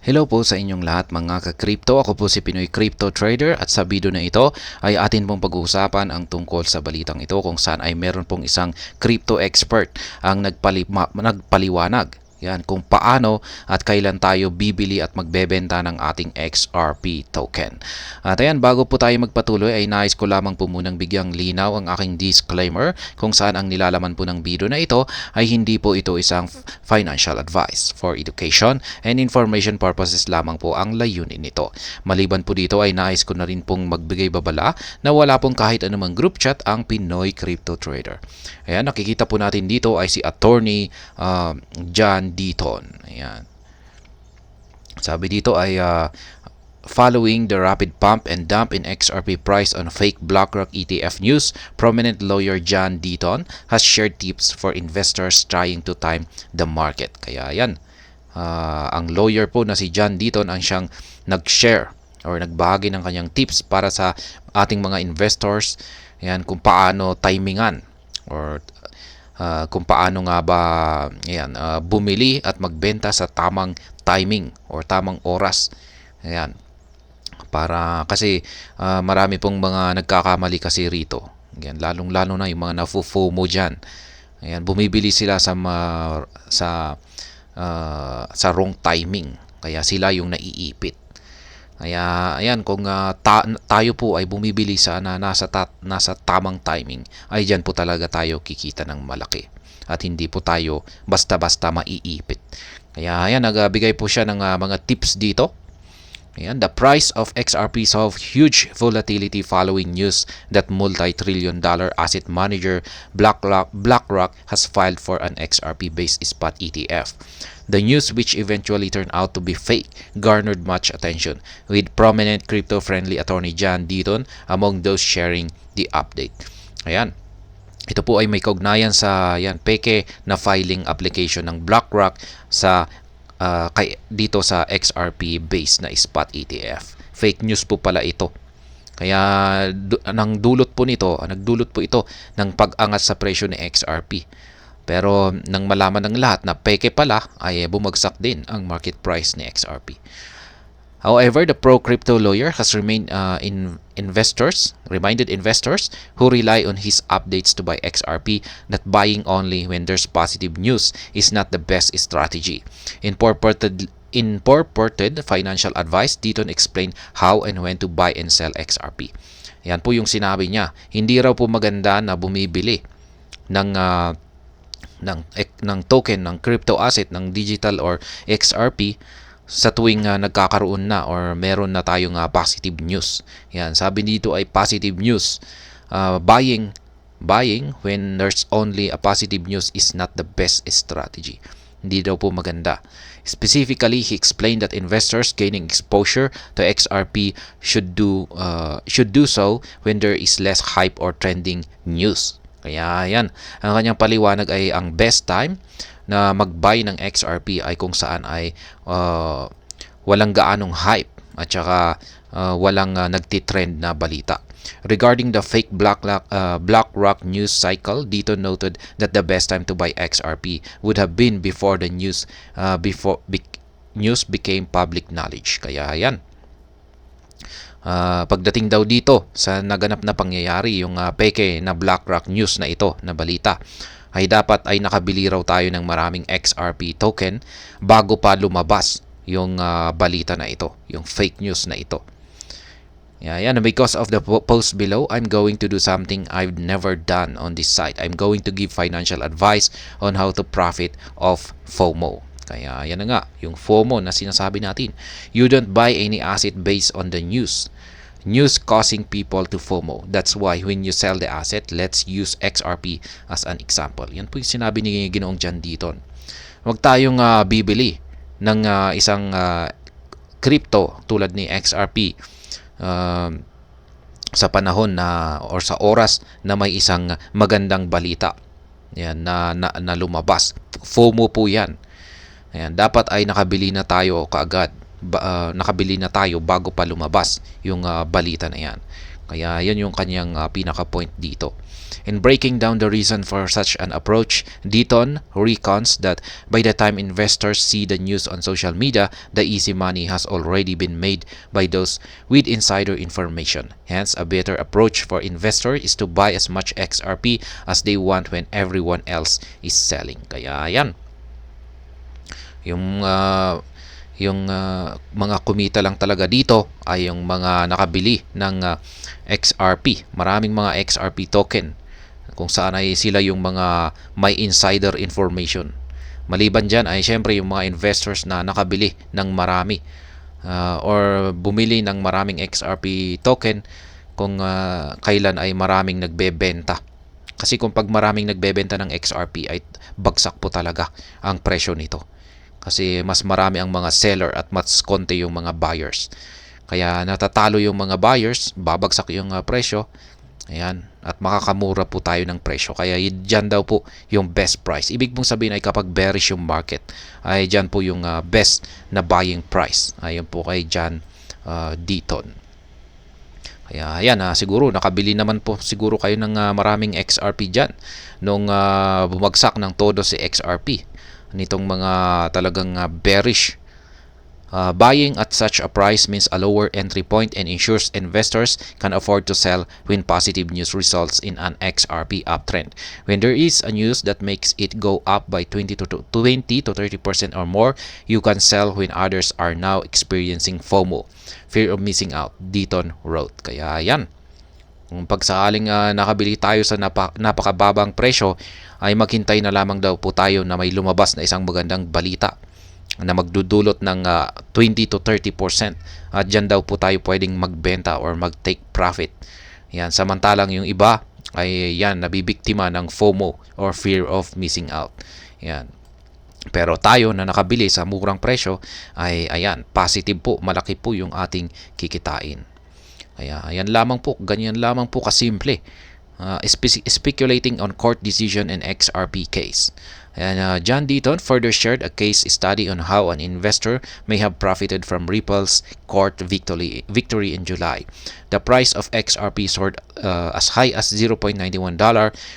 Hello po sa inyong lahat mga ka-crypto. Ako po si Pinoy Crypto Trader at sa video na ito ay atin pong pag-uusapan ang tungkol sa balitang ito kung saan ay meron pong isang crypto expert ang nagpaliwanag yan kung paano at kailan tayo bibili at magbebenta ng ating XRP token. At ayan, bago po tayo magpatuloy ay nais ko lamang po munang bigyang linaw ang aking disclaimer kung saan ang nilalaman po ng video na ito ay hindi po ito isang financial advice. For education and information purposes lamang po ang layunin nito. Maliban po dito ay nais ko na rin pong magbigay babala na wala pong kahit anumang group chat ang Pinoy Crypto Trader. Ayan, nakikita po natin dito ay si Attorney John Deaton. Ayan. Sabi dito ay following the rapid pump and dump in XRP price on fake BlackRock ETF news, prominent lawyer John Deaton has shared tips for investors trying to time the market. Kaya yan, ang lawyer po na si John Deaton ang siyang nag-share or nagbahagi ng kanyang tips para sa ating mga investors. Yan, kung paano timingan or kung paano nga ba bumili at magbenta sa tamang timing or tamang oras. Ayan. Para kasi marami pong mga nagkakamali kasi rito. Ayan, lalong-lalo na yung mga nafu-FOMO diyan. Ayan, bumibili sila sa wrong timing. Kaya sila yung naiipit. Kaya ayan, kung tayo po ay bumibili sa nasa tamang timing, ay diyan po talaga tayo kikita ng malaki. At hindi po tayo basta-basta maiipit. Kaya ayan, nagbigay po siya ng mga tips dito. Ayan, the price of XRP saw huge volatility following news that multi-trillion-dollar asset manager BlackRock has filed for an XRP-based spot ETF. The news, which eventually turned out to be fake, garnered much attention, with prominent crypto-friendly attorney John Deaton among those sharing the update. Ayan. Ito po ay may kaugnayan sa peke na filing application ng BlackRock sa dito sa XRP based na spot ETF. Fake news po pala ito. Kaya nagdulot po ito ng pag-angat sa presyo ni XRP. Pero nang malaman ng lahat na peke pala, ay bumagsak din ang market price ni XRP. However, the pro-crypto lawyer has reminded investors who rely on his updates to buy XRP that buying only when there's positive news is not the best strategy. In purported financial advice, Deaton explained how and when to buy and sell XRP. Yan po yung sinabi niya. Hindi raw po maganda na bumibili ng token, ng crypto asset, ng digital or XRP sa tuwing nagkakaroon na or meron na tayong positive news. Yan, sabi dito ay positive news. Buying when there's only a positive news is not the best strategy. Hindi daw po maganda. Specifically, he explained that investors gaining exposure to XRP should do so when there is less hype or trending news. Kaya yan, ang kanyang paliwanag ay ang best time na mag-buy ng XRP ay kung saan ay walang gaanong hype at saka walang nagtitrend na balita. Regarding the fake BlackRock news cycle, Deaton noted that the best time to buy XRP would have been before the news became public knowledge. Kaya yan. Pagdating daw dito sa naganap na pangyayari, yung peke na BlackRock news na ito, na balita, ay dapat ay nakabili raw tayo ng maraming XRP token bago pa lumabas yung balita na ito, yung fake news na ito. Yan, because of the post below, I'm going to do something I've never done on this site. I'm going to give financial advice on how to profit of FOMO. Kaya yan na nga, yung FOMO na sinasabi natin. You don't buy any asset based on the news. News causing people to FOMO. That's why when you sell the asset, let's use XRP as an example. Yan po yung sinabi ni Ginoong John Deaton. Huwag tayong bibili ng isang crypto tulad ni XRP sa panahon na or sa oras na may isang magandang balita yan, na lumabas. FOMO po yan. Ayan, dapat ay nakabili na tayo kaagad. Nakabili na tayo bago pa lumabas yung balita na yan. Kaya yan yung kanyang pinaka-point dito. In breaking down the reason for such an approach, Deaton recounts that by the time investors see the news on social media, the easy money has already been made by those with insider information. Hence, a better approach for investors is to buy as much XRP as they want when everyone else is selling. Kaya yan, yung mga kumita lang talaga dito ay yung mga nakabili ng XRP. Maraming mga XRP token kung saan ay sila yung mga may insider information. Maliban dyan ay syempre yung mga investors na nakabili ng marami or bumili ng maraming XRP token kung kailan ay maraming nagbebenta. Kasi kung pag maraming nagbebenta ng XRP ay bagsak po talaga ang presyo nito. Kasi mas marami ang mga seller at mas konti yung mga buyers. Kaya natatalo yung mga buyers, babagsak yung presyo. Ayan, at makakamura po tayo ng presyo. Kaya dyan daw po yung best price. Ibig mong sabihin ay kapag bearish yung market, ay dyan po yung best na buying price. Ayan po kay John Deaton. Kaya ayan, siguro nakabili naman po siguro kayo ng maraming XRP dyan nung bumagsak ng todo si XRP. Nitong mga talagang bearish. Buying at such a price means a lower entry point and ensures investors can afford to sell when positive news results in an XRP uptrend. When there is a news that makes it go up by 20 to 30% or more, you can sell when others are now experiencing FOMO, fear of missing out, Deaton wrote. Kaya yan, kung pagsakaling nakabili tayo sa napakababang presyo, ay maghintay na lamang daw po tayo na may lumabas na isang magandang balita na magdudulot ng 20 to 30%. At dyan daw po tayo pwedeng magbenta or mag-take profit. Yan, samantalang yung iba ay yan, nabibiktima ng FOMO or fear of missing out. Yan. Pero tayo na nakabili sa murang presyo ay ayan, positive po, malaki po yung ating kikitain. Kaya ayan lamang po, ganyan lamang po kasimple. Speculating on court decision and XRP case. And John Deaton further shared a case study on how an investor may have profited from Ripple's court victory in July. The price of XRP soared as high as $0.91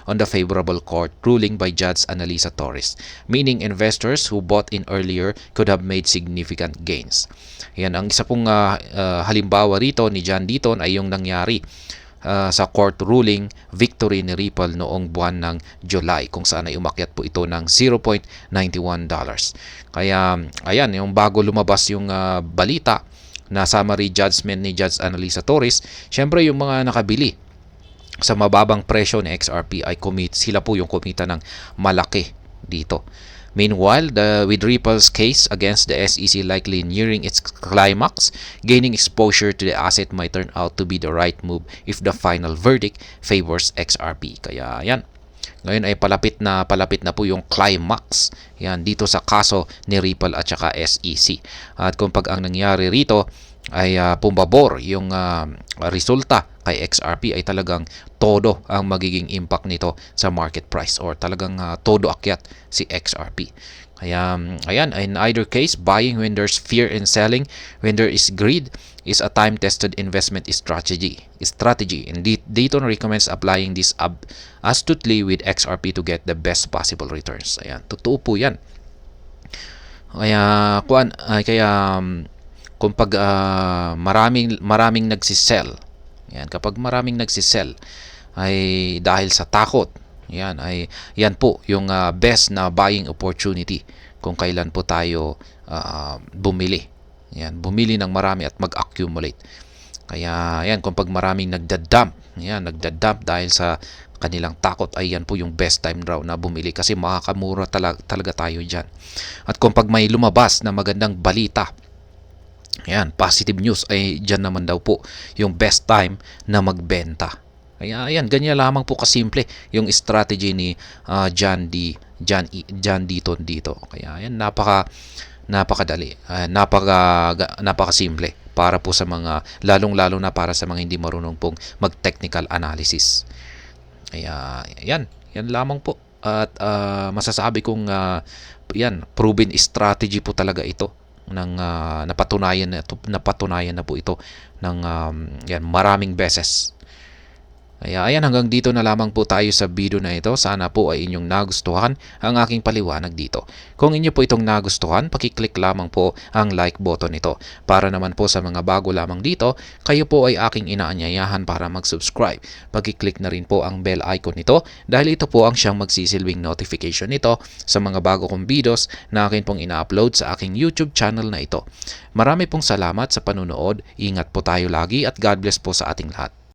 on the favorable court ruling by Judge Analisa Torres, meaning investors who bought in earlier could have made significant gains. Yan, ang isa pong halimbawa rito ni John Deaton ay yung nangyari sa court ruling victory ni Ripple noong buwan ng July, kung saan ay umakyat po ito ng $0.91. Kaya ayan, yung bago lumabas yung balita na summary judgment ni Judge Analisa Torres, syempre yung mga nakabili sa mababang presyo ni XRP ay sila po yung kumita ng malaki dito. Meanwhile, with Ripple's case against the SEC likely nearing its climax, gaining exposure to the asset might turn out to be the right move if the final verdict favors XRP. Kaya yan, ngayon ay palapit na po yung climax yan dito sa kaso ni Ripple at saka SEC. At kung pag ang nangyari rito ay pumabor yung resulta kay XRP, ay talagang todo ang magiging impact nito sa market price or talagang todo akyat si XRP. Kaya ayan, in either case, buying when there's fear and selling when there is greed is a time-tested investment strategy. And Deaton recommends applying this astutely with XRP to get the best possible returns. Ayan, totoo po yan. Kaya kung pag maraming nagsisell, yan, kapag maraming nagsisell ay dahil sa takot, yan po yung best na buying opportunity kung kailan po tayo bumili. Yan, bumili ng marami at mag-accumulate. Kaya yan, kung pag maraming nagdadump dahil sa kanilang takot, ay yan po yung best time raw na bumili kasi makakamura talaga tayo dyan. At kung pag may lumabas na magandang balita, yan, positive news, ay dyan naman daw po yung best time na magbenta. Kaya ayan, ganyan lamang po kasimple yung strategy ni John Deaton dito. Kaya ayan, napakadali, napakasimple para po sa mga, lalong-lalo na para sa mga hindi marunong pong mag-technical analysis. Kaya yan lamang po. At masasabi kong yan, proven strategy po talaga ito ng napatunayan na po ito ng yan, maraming beses. Kaya ayan, hanggang dito na lamang po tayo sa video na ito. Sana po ay inyong nagustuhan ang aking paliwanag dito. Kung inyo po itong nagustuhan, pakiclick lamang po ang like button nito. Para naman po sa mga bago lamang dito, kayo po ay aking inaanyayahan para mag-subscribe. Pakiclick na rin po ang bell icon nito dahil ito po ang siyang magsisilbing notification nito sa mga bago kong videos na akin pong ina-upload sa aking YouTube channel na ito. Marami pong salamat sa panunood. Ingat po tayo lagi at God bless po sa ating lahat.